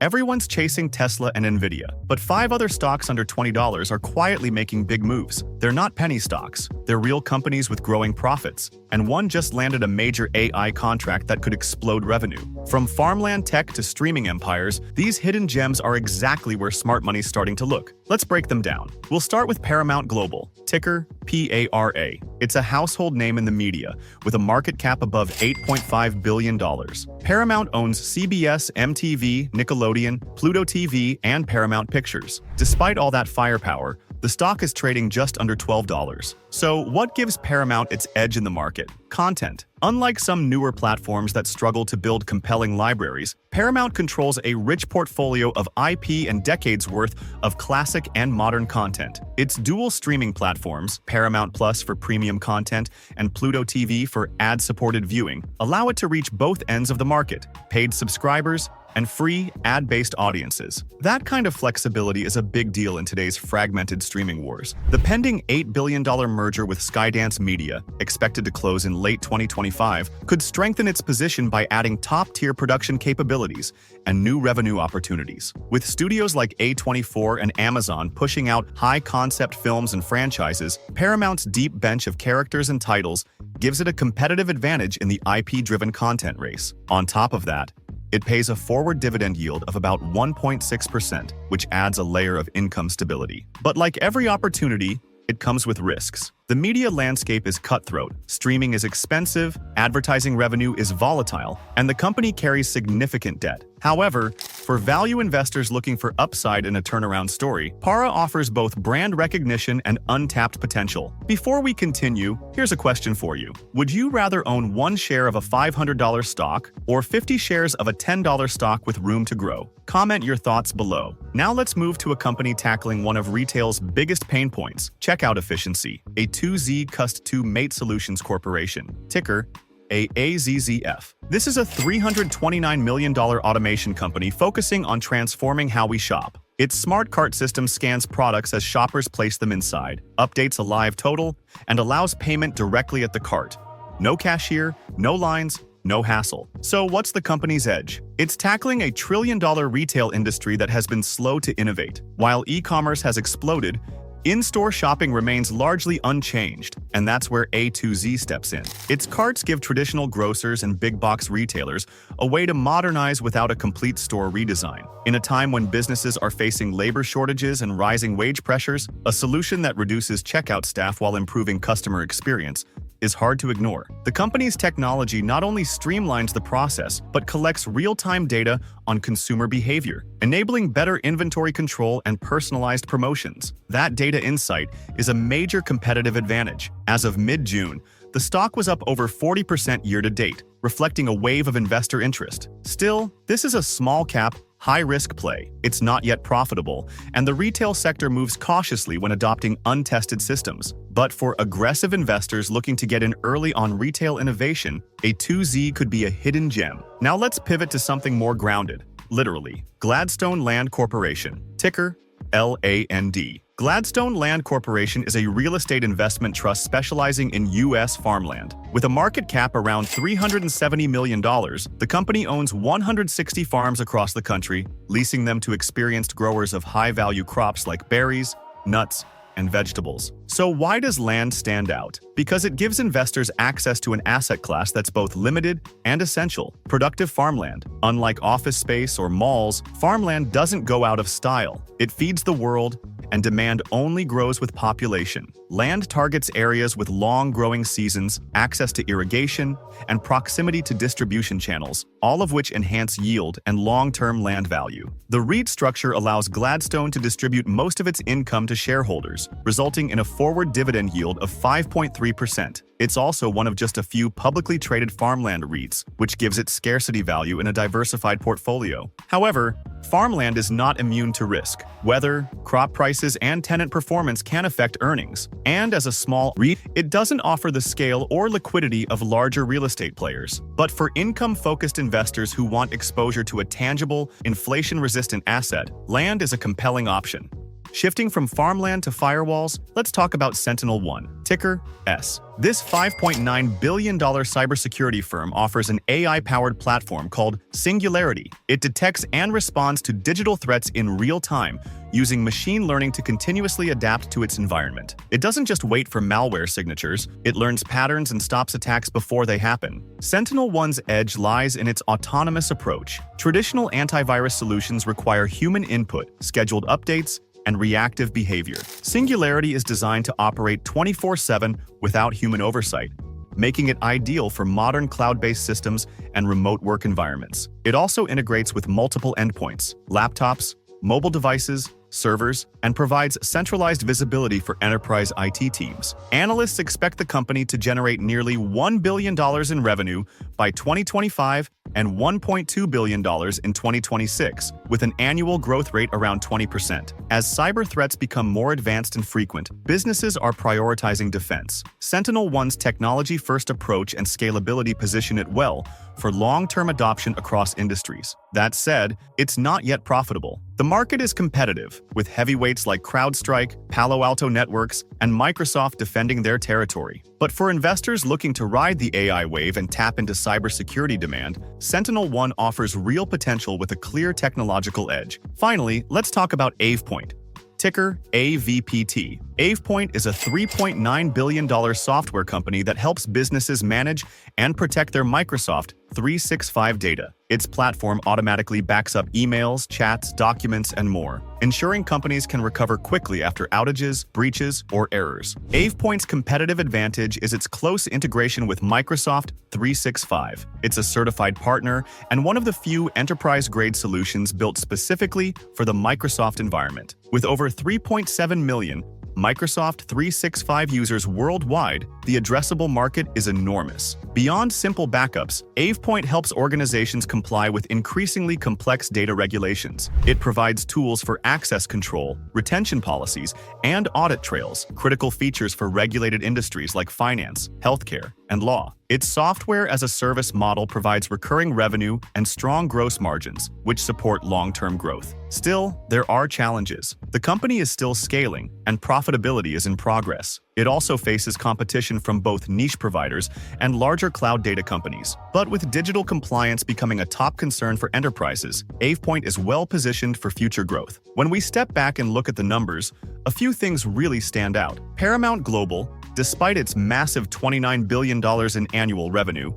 Everyone's chasing Tesla and Nvidia, but 5 other stocks under $20 are quietly making big moves. They're not penny stocks, they're real companies with growing profits, and one just landed a major AI contract that could explode revenue. From farmland tech to streaming empires, these hidden gems are exactly where smart money's starting to look. Let's break them down. We'll start with Paramount Global, ticker PARA. It's a household name in the media, with a market cap above $8.5 billion. Paramount owns CBS, MTV, Nickelodeon, Pluto TV, and Paramount Pictures. Despite all that firepower, the stock is trading just under $12. So what gives Paramount its edge in the market? Content. Unlike some newer platforms that struggle to build compelling libraries, Paramount controls a rich portfolio of IP and decades worth of classic and modern content. Its dual streaming platforms, Paramount Plus for premium content and Pluto TV for ad-supported viewing, allow it to reach both ends of the market, paid subscribers and free, ad-based audiences. That kind of flexibility is a big deal in today's fragmented streaming wars. The pending $8 billion merger with Skydance Media, expected to close in late 2025, could strengthen its position by adding top-tier production capabilities and new revenue opportunities. With studios like A24 and Amazon pushing out high-concept films and franchises, Paramount's deep bench of characters and titles gives it a competitive advantage in the IP-driven content race. On top of that, it pays a forward dividend yield of about 1.6%, which adds a layer of income stability. But like every opportunity, it comes with risks. The media landscape is cutthroat, streaming is expensive, advertising revenue is volatile, and the company carries significant debt. However, for value investors looking for upside in a turnaround story, PARA offers both brand recognition and untapped potential. Before we continue, here's a question for you. Would you rather own 1 share of a $500 stock or 50 shares of a $10 stock with room to grow? Comment your thoughts below. Now let's move to a company tackling one of retail's biggest pain points, checkout efficiency. A 2Z Cust2 Mate Solutions Corporation, ticker AZZF. This is a $329 million automation company focusing on transforming how we shop. Its smart cart system scans products as shoppers place them inside, updates a live total, and allows payment directly at the cart. No cashier, no lines, no hassle. So what's the company's edge? It's tackling a trillion-dollar retail industry that has been slow to innovate. While e-commerce has exploded, in-store shopping remains largely unchanged, and that's where A2Z steps in. Its carts give traditional grocers and big-box retailers a way to modernize without a complete store redesign. In a time when businesses are facing labor shortages and rising wage pressures, a solution that reduces checkout staff while improving customer experience is hard to ignore. The company's technology not only streamlines the process, but collects real-time data on consumer behavior, enabling better inventory control and personalized promotions. That data insight is a major competitive advantage. As of mid-June, the stock was up over 40% year-to-date, reflecting a wave of investor interest. Still, this is a small-cap, high-risk play. It's not yet profitable, and the retail sector moves cautiously when adopting untested systems. But for aggressive investors looking to get in early on retail innovation, a 2Z could be a hidden gem. Now let's pivot to something more grounded, literally. Gladstone Land Corporation, ticker LAND. Gladstone Land Corporation is a real estate investment trust specializing in U.S. farmland. With a market cap around $370 million, the company owns 160 farms across the country, leasing them to experienced growers of high-value crops like berries, nuts, and vegetables. So why does land stand out? Because it gives investors access to an asset class that's both limited and essential: productive farmland. Unlike office space or malls, farmland doesn't go out of style. It feeds the world, and demand only grows with population. Land targets areas with long growing seasons, access to irrigation, and proximity to distribution channels, all of which enhance yield and long-term land value. The REIT structure allows Gladstone to distribute most of its income to shareholders, resulting in a forward dividend yield of 5.3%. It's also one of just a few publicly traded farmland REITs, which gives it scarcity value in a diversified portfolio. However, farmland is not immune to risk. Weather, crop prices, and tenant performance can affect earnings. And as a small REIT, it doesn't offer the scale or liquidity of larger real estate players. But for income-focused investors who want exposure to a tangible, inflation-resistant asset, land is a compelling option. Shifting from farmland to firewalls, let's talk about SentinelOne, ticker S. This $5.9 billion cybersecurity firm offers an AI-powered platform called Singularity. It detects and responds to digital threats in real time, using machine learning to continuously adapt to its environment. It doesn't just wait for malware signatures, it learns patterns and stops attacks before they happen. SentinelOne's edge lies in its autonomous approach. Traditional antivirus solutions require human input, scheduled updates, and reactive behavior. Singularity is designed to operate 24/7 without human oversight, making it ideal for modern cloud-based systems and remote work environments. It also integrates with multiple endpoints, laptops, mobile devices, servers, and provides centralized visibility for enterprise IT teams. Analysts expect the company to generate nearly $1 billion in revenue by 2025 and $1.2 billion in 2026, with an annual growth rate around 20%. As cyber threats become more advanced and frequent, businesses are prioritizing defense. SentinelOne's technology-first approach and scalability position it well for long-term adoption across industries. That said, it's not yet profitable. The market is competitive, with heavyweights like CrowdStrike, Palo Alto Networks, and Microsoft defending their territory. But for investors looking to ride the AI wave and tap into cybersecurity demand, SentinelOne offers real potential with a clear technological edge. Finally, let's talk about AvePoint, ticker AVPT. AvePoint is a $3.9 billion software company that helps businesses manage and protect their Microsoft 365 data. Its platform automatically backs up emails, chats, documents, and more, ensuring companies can recover quickly after outages, breaches, or errors. AvePoint's competitive advantage is its close integration with Microsoft 365. It's a certified partner and one of the few enterprise-grade solutions built specifically for the Microsoft environment. With over 3.7 million Microsoft 365 users worldwide, the addressable market is enormous. Beyond simple backups, AvePoint helps organizations comply with increasingly complex data regulations. It provides tools for access control, retention policies, and audit trails, critical features for regulated industries like finance, healthcare, and law. Its software-as-a-service model provides recurring revenue and strong gross margins, which support long-term growth. Still, there are challenges. The company is still scaling, and profitability is in progress. It also faces competition from both niche providers and larger cloud data companies. But with digital compliance becoming a top concern for enterprises, AvePoint is well-positioned for future growth. When we step back and look at the numbers, a few things really stand out. Paramount Global, despite its massive $29 billion in annual revenue,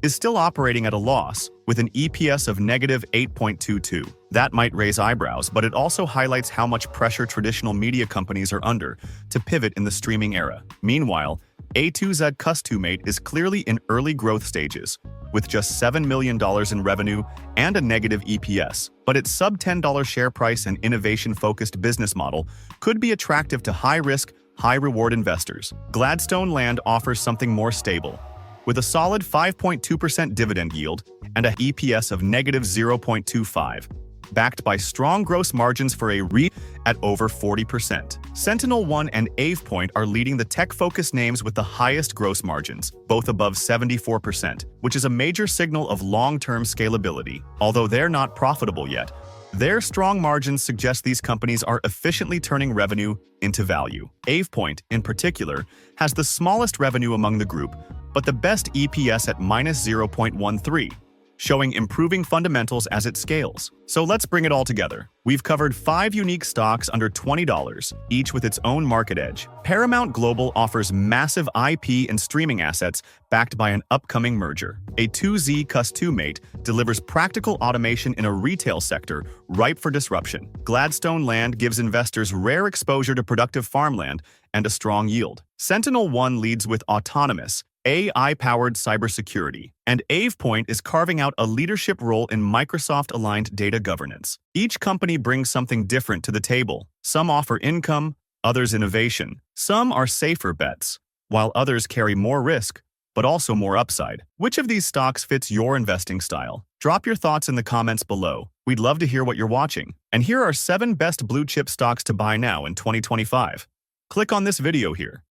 is still operating at a loss, with an EPS of negative 8.22. That might raise eyebrows, but it also highlights how much pressure traditional media companies are under to pivot in the streaming era. Meanwhile, A2Z Customate is clearly in early growth stages, with just $7 million in revenue and a negative EPS. But its sub-$10 share price and innovation-focused business model could be attractive to high-risk, high-reward investors. Gladstone Land offers something more stable, with a solid 5.2% dividend yield and a EPS of negative 0.25, backed by strong gross margins for a REIT at over 40%. SentinelOne and AvePoint are leading the tech-focused names with the highest gross margins, both above 74%, which is a major signal of long-term scalability. Although they're not profitable yet, their strong margins suggest these companies are efficiently turning revenue into value. AvePoint, in particular, has the smallest revenue among the group, but the best EPS at minus 0.13, showing improving fundamentals as it scales. So let's bring it all together. We've covered 5 unique stocks under $20, each with its own market edge. Paramount Global offers massive IP and streaming assets backed by an upcoming merger. A2Z Customate delivers practical automation in a retail sector ripe for disruption. Gladstone Land gives investors rare exposure to productive farmland and a strong yield. SentinelOne leads with autonomous, AI-powered cybersecurity, and AvePoint is carving out a leadership role in Microsoft-aligned data governance. Each company brings something different to the table. Some offer income, others innovation. Some are safer bets, while others carry more risk, but also more upside. Which of these stocks fits your investing style? Drop your thoughts in the comments below. We'd love to hear what you're watching. And here are 7 best blue-chip stocks to buy now in 2025. Click on this video here.